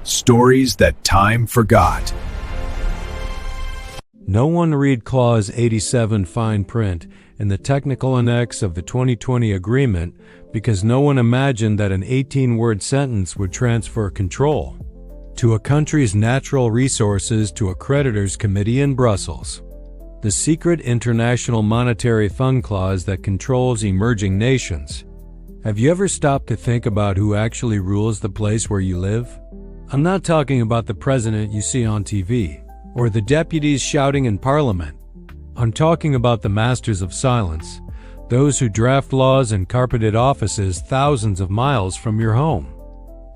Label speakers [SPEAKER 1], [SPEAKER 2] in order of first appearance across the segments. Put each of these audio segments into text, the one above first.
[SPEAKER 1] Stories that time forgot.
[SPEAKER 2] No one read Clause 87 fine print in the technical annex of the 2020 agreement because no one imagined that an 18-word sentence would transfer control to a country's natural resources to a creditors committee in Brussels. The secret International Monetary Fund clause that controls emerging nations. Have you ever stopped to think about who actually rules the place where you live? I'm not talking about the president you see on TV, or the deputies shouting in parliament. I'm talking about the masters of silence, those who draft laws in carpeted offices thousands of miles from your home.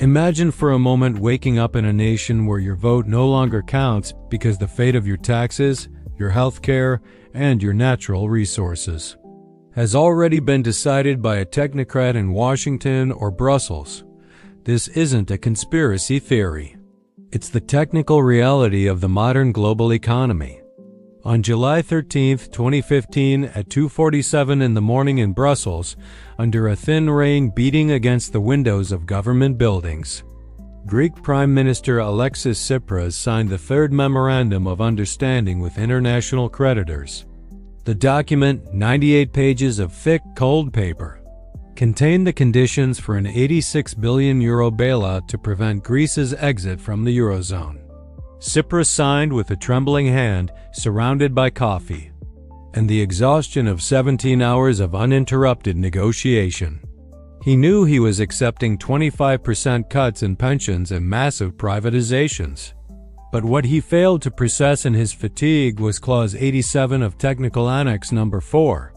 [SPEAKER 2] Imagine for a moment waking up in a nation where your vote no longer counts because the fate of your taxes, your health care, and your natural resources has already been decided by a technocrat in Washington or Brussels. This isn't a conspiracy theory. It's the technical reality of the modern global economy. On July 13, 2015, at 2:47 in the morning in Brussels, under a thin rain beating against the windows of government buildings, Greek Prime Minister Alexis Tsipras signed the third Memorandum of Understanding with international creditors. The document, 98 pages of thick, cold paper, contained the conditions for an €86 billion bailout to prevent Greece's exit from the Eurozone. Tsipras signed with a trembling hand, surrounded by coffee, and the exhaustion of 17 hours of uninterrupted negotiation. He knew he was accepting 25% cuts in pensions and massive privatizations. But what he failed to process in his fatigue was Clause 87 of Technical Annex No. 4,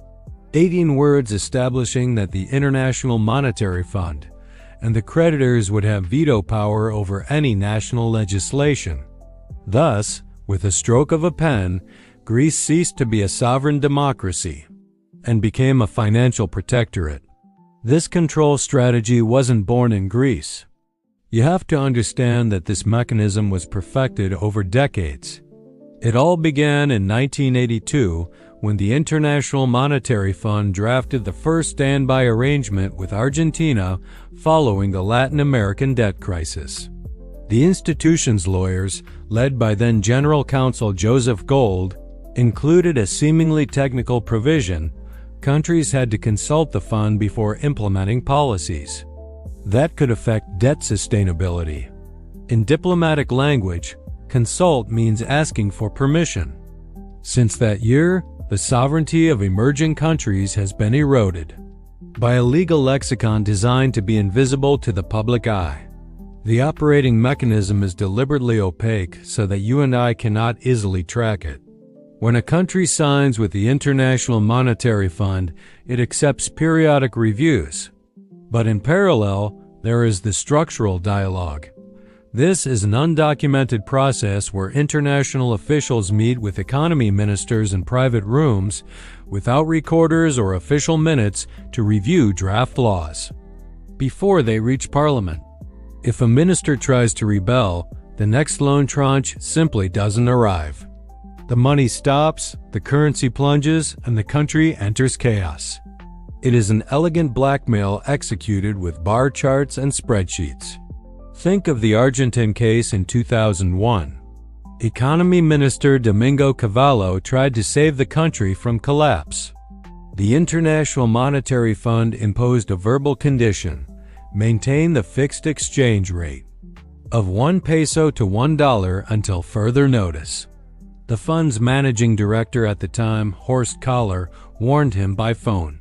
[SPEAKER 2] 18 words establishing that the International Monetary Fund and the creditors would have veto power over any national legislation. Thus, with a stroke of a pen, Greece ceased to be a sovereign democracy and became a financial protectorate. This control strategy wasn't born in Greece. You have to understand that this mechanism was perfected over decades. It all began in 1982 when the International Monetary Fund drafted the first standby arrangement with Argentina following the Latin American debt crisis. The institution's lawyers, led by then General Counsel Joseph Gold, included a seemingly technical provision: countries had to consult the fund before implementing policies that could affect debt sustainability. In diplomatic language, consult means asking for permission. Since that year, the sovereignty of emerging countries has been eroded by a legal lexicon designed to be invisible to the public eye. The operating mechanism is deliberately opaque so that you and I cannot easily track it. When a country signs with the International Monetary Fund, it accepts periodic reviews. But in parallel, there is the structural dialogue. This is an undocumented process where international officials meet with economy ministers in private rooms without recorders or official minutes to review draft laws before they reach Parliament. If a minister tries to rebel, the next loan tranche simply doesn't arrive. The money stops, the currency plunges, and the country enters chaos. It is an elegant blackmail executed with bar charts and spreadsheets. Think of the Argentine case in 2001. Economy Minister Domingo Cavallo tried to save the country from collapse. The International Monetary Fund imposed a verbal condition: maintain the fixed exchange rate of 1 peso to $1 until further notice. The fund's managing director at the time, Horst Kohler, warned him by phone.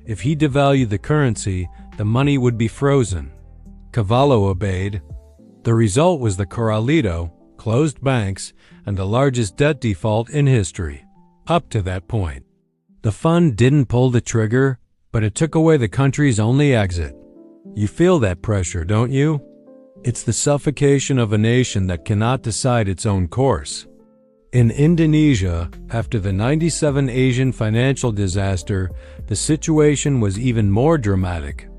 [SPEAKER 2] If he devalued the currency, the money would be frozen. Cavallo obeyed. The result was the Corralito, closed banks, and the largest debt default in history. Up to that point, the fund didn't pull the trigger, but it took away the country's only exit. You feel that pressure, don't you? It's the suffocation of a nation that cannot decide its own course. In Indonesia, after the '97 Asian financial disaster, the situation was even more dramatic.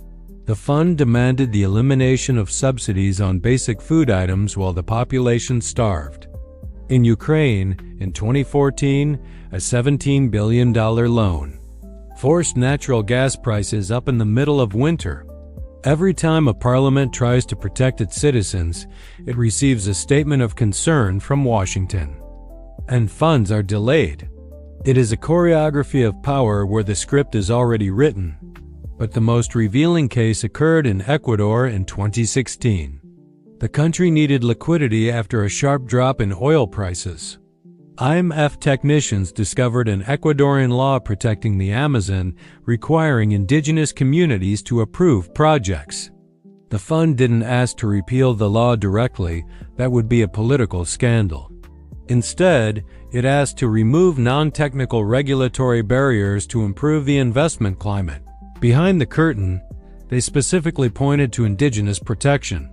[SPEAKER 2] The fund demanded the elimination of subsidies on basic food items while the population starved. In Ukraine, in 2014, a $17 billion loan forced natural gas prices up in the middle of winter. Every time a parliament tries to protect its citizens, it receives a statement of concern from Washington. And funds are delayed. It is a choreography of power where the script is already written. But the most revealing case occurred in Ecuador in 2016. The country needed liquidity after a sharp drop in oil prices. IMF technicians discovered an Ecuadorian law protecting the Amazon, requiring indigenous communities to approve projects. The fund didn't ask to repeal the law directly, that would be a political scandal. Instead, it asked to remove non-technical regulatory barriers to improve the investment climate. Behind the curtain, they specifically pointed to indigenous protection.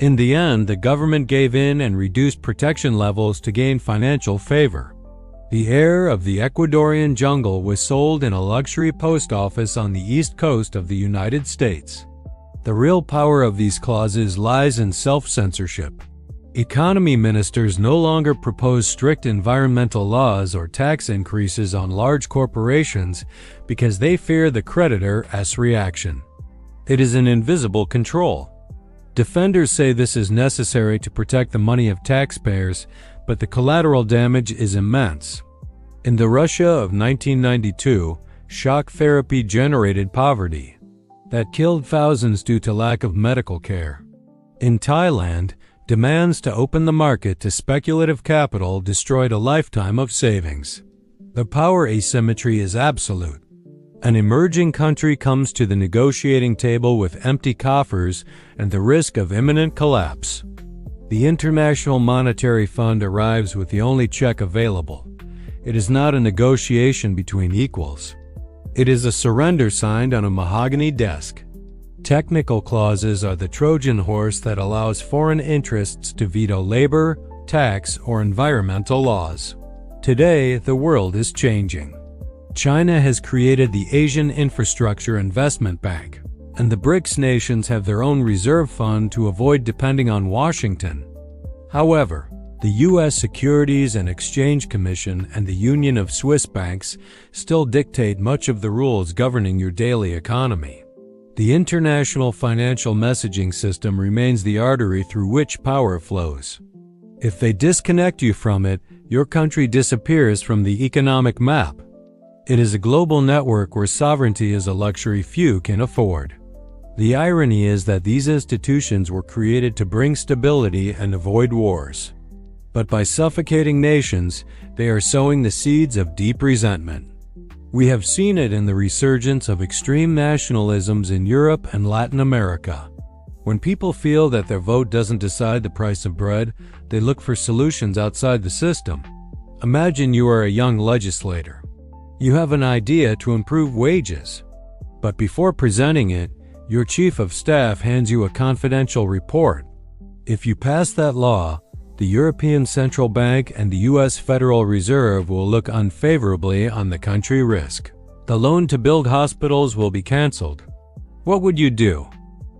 [SPEAKER 2] In the end, the government gave in and reduced protection levels to gain financial favor. The air of the Ecuadorian jungle was sold in a luxury post office on the east coast of the United States. The real power of these clauses lies in self-censorship. Economy ministers no longer propose strict environmental laws or tax increases on large corporations because they fear the creditor's reaction. It is an invisible control. Defenders say this is necessary to protect the money of taxpayers, but the collateral damage is immense. In the Russia of 1992, shock therapy generated poverty that killed thousands due to lack of medical care. In Thailand, demands to open the market to speculative capital destroyed a lifetime of savings. The power asymmetry is absolute. An emerging country comes to the negotiating table with empty coffers and the risk of imminent collapse. The International Monetary Fund arrives with the only check available. It is not a negotiation between equals. It is a surrender signed on a mahogany desk. Technical clauses are the Trojan horse that allows foreign interests to veto labor, tax, or environmental laws. Today, the world is changing. China has created the Asian Infrastructure Investment Bank, and the BRICS nations have their own reserve fund to avoid depending on Washington. However, the U.S. Securities and Exchange Commission and the Union of Swiss Banks still dictate much of the rules governing your daily economy. The international financial messaging system remains the artery through which power flows. If they disconnect you from it, your country disappears from the economic map. It is a global network where sovereignty is a luxury few can afford. The irony is that these institutions were created to bring stability and avoid wars. But by suffocating nations, they are sowing the seeds of deep resentment. We have seen it in the resurgence of extreme nationalisms in Europe and Latin America. When people feel that their vote doesn't decide the price of bread, they look for solutions outside the system. Imagine you are a young legislator. You have an idea to improve wages. But before presenting it, your chief of staff hands you a confidential report. If you pass that law, the European Central Bank and the U.S. Federal Reserve will look unfavorably on the country risk. The loan to build hospitals will be canceled. What would you do?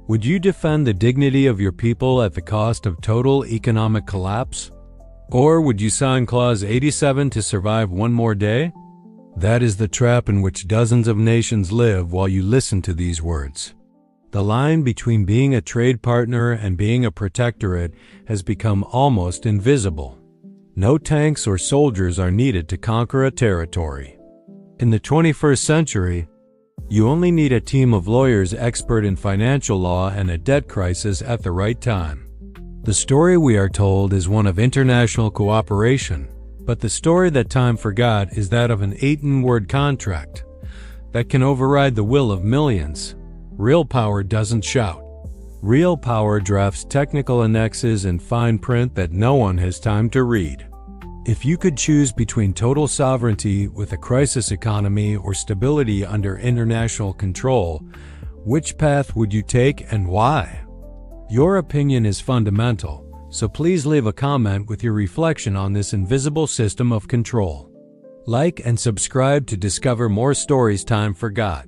[SPEAKER 2] Would you defend the dignity of your people at the cost of total economic collapse? Or would you sign Clause 87 to survive one more day? That is the trap in which dozens of nations live while you listen to these words. The line between being a trade partner and being a protectorate has become almost invisible. No tanks or soldiers are needed to conquer a territory. In the 21st century, you only need a team of lawyers expert in financial law and a debt crisis at the right time. The story we are told is one of international cooperation, but the story that time forgot is that of an 18-word contract that can override the will of millions. Real power doesn't shout. Real power drafts technical annexes in fine print that no one has time to read. If you could choose between total sovereignty with a crisis economy or stability under international control, which path would you take and why? Your opinion is fundamental, so please leave a comment with your reflection on this invisible system of control. Like and subscribe to discover more stories time forgot.